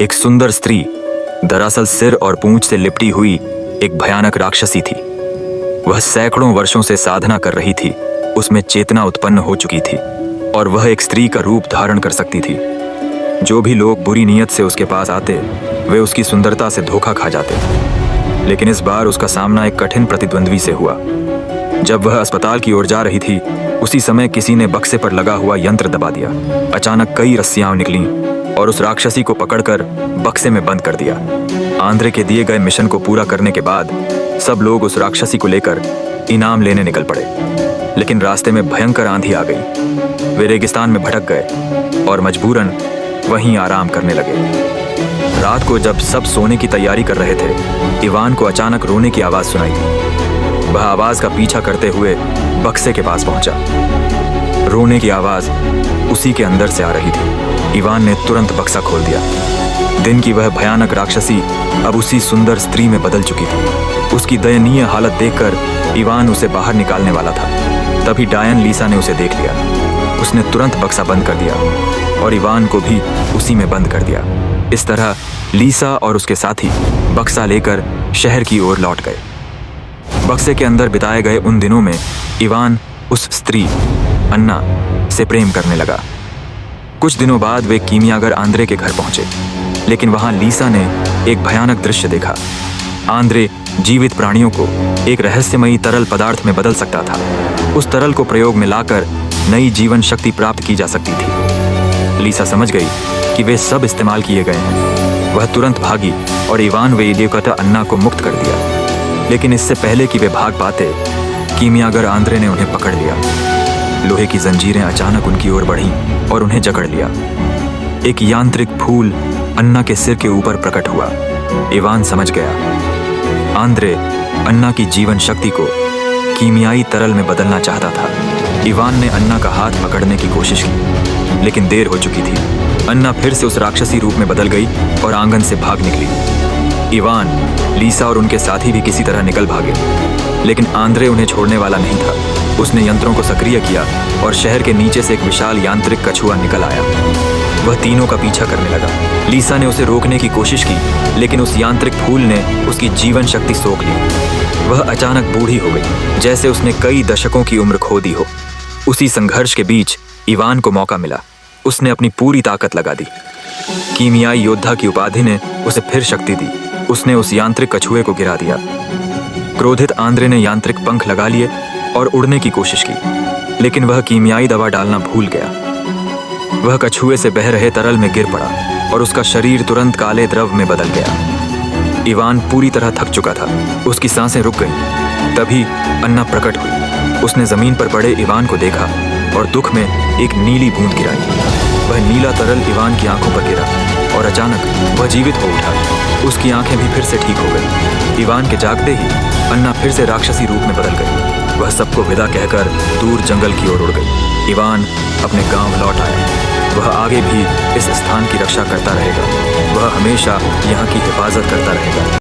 एक सुंदर स्त्री दरअसल सिर और पूंछ से लिपटी हुई एक भयानक राक्षसी थी। वह सैकड़ों वर्षों से साधना कर रही थी, उसमें चेतना उत्पन्न हो चुकी थी और वह एक स्त्री का रूप धारण कर सकती थी। जो भी लोग बुरी नीयत से उसके पास आते वे उसकी सुंदरता से धोखा खा जाते। लेकिन इस बार उसका सामना एक कठिन प्रतिद्वंद्वी से हुआ। जब वह अस्पताल की ओर जा रही थी, उसी समय किसी ने बक्से पर लगा हुआ यंत्र दबा दिया। अचानक कई रस्सियां निकलीं और उस राक्षसी को पकड़कर बक्से में बंद कर दिया। आंद्रे के दिए गए मिशन को पूरा करने के बाद सब लोग उस राक्षसी को लेकर इनाम लेने निकल पड़े। लेकिन रास्ते में भयंकर आंधी आ गई। वे रेगिस्तान में भटक गए और मजबूरन वहीं आराम करने लगे। रात को जब सब सोने की तैयारी कर रहे थे, इवान को अचानक रोने की आवाज सुनाई दी। वह आवाज का पीछा करते हुए बक्से के पास पहुंचा। रोने की आवाज उसी के अंदर से आ रही थी। इवान ने तुरंत बक्सा खोल दिया। दिन की वह भयानक राक्षसी अब उसी सुंदर स्त्री में बदल चुकी थी। उसकी दयनीय हालत देखकर इवान उसे बाहर निकालने वाला था। तभी डायन लीसा ने उसे देख लिया। उसने तुरंत बक्सा बंद कर दिया और इवान को भी उसी में बंद कर दिया। इस तरह लीसा और उसके साथी बक्सा लेकर शहर की ओर लौट गए। बक्से के अंदर बिताए गए उन दिनों में इवान उस स्त्री अन्ना से प्रेम करने लगा। कुछ दिनों बाद वे कीमियागर आंद्रे के घर पहुंचे, लेकिन वहां लीसा ने एक भयानक दृश्य देखा। आंद्रे जीवित प्राणियों को एक रहस्यमयी तरल पदार्थ में बदल सकता था। उस तरल को प्रयोग में लाकर नई जीवन शक्ति प्राप्त की जा सकती थी। लीसा समझ गई कि वे सब इस्तेमाल किए गए हैं। वह तुरंत भागी और इवान व इलियोकता अन्ना को मुक्त कर दिया। लेकिन इससे पहले कि वे भाग पाते, कीमियागर आंद्रे ने उन्हें पकड़ लिया। लोहे की जंजीरें अचानक उनकी ओर बढ़ीं और उन्हें जकड़ लिया। एक यांत्रिक फूल अन्ना के सिर के ऊपर प्रकट हुआ। इवान समझ गया, आंद्रे अन्ना की जीवन शक्ति को कीमियाई तरल में बदलना चाहता था। इवान ने अन्ना का हाथ पकड़ने की कोशिश की, लेकिन देर हो चुकी थी। अन्ना फिर से उस राक्षसी रूप में बदल गई और आंगन से भाग निकली। इवान, लीसा और उनके साथी भी किसी तरह निकल भागे, लेकिन आंद्रे उन्हें छोड़ने वाला नहीं था। उसने यंत्रों को सक्रिय किया और शहर के नीचे से एक विशाल यांत्रिक कछुआ निकल आया। वह तीनों का पीछा करने लगा। लीसा ने उसे रोकने की कोशिश की, लेकिन उस यांत्रिक फूल ने उसकी जीवन शक्ति सोख ली। वह अचानक बूढ़ी हो गई, जैसे उसने कई दशकों की उम्र खो दी हो। उसी संघर्ष के बीच इवान को मौका मिला। उसने अपनी पूरी ताकत लगा दी। कीमियाई योद्धा की उपाधि ने उसे फिर शक्ति दी। उसने उस यांत्रिक कछुए को गिरा दिया। क्रोधित आंद्रे ने यांत्रिक पंख लगा लिए और उड़ने की कोशिश की, लेकिन वह कीमियाई दवा डालना भूल गया। वह कछुए से बह रहे तरल में गिर पड़ा और उसका शरीर तुरंत काले द्रव में बदल गया। इवान पूरी तरह थक चुका था। उसकी सांसें रुक गईं। तभी अन्ना प्रकट हुई। उसने जमीन पर पड़े इवान को देखा और दुख में एक नीली बूंद गिराई। वह नीला तरल इवान की आंखों पर गिरा और अचानक वह जीवित हो उठा। उसकी आंखें भी फिर से ठीक हो गई। इवान के जागते ही अन्ना फिर से राक्षसी रूप में बदल गई। वह सबको विदा कहकर दूर जंगल की ओर उड़ गई। इवान अपने गांव लौट आया। वह आगे भी इस स्थान की रक्षा करता रहेगा। वह हमेशा यहाँ की हिफाजत करता रहेगा।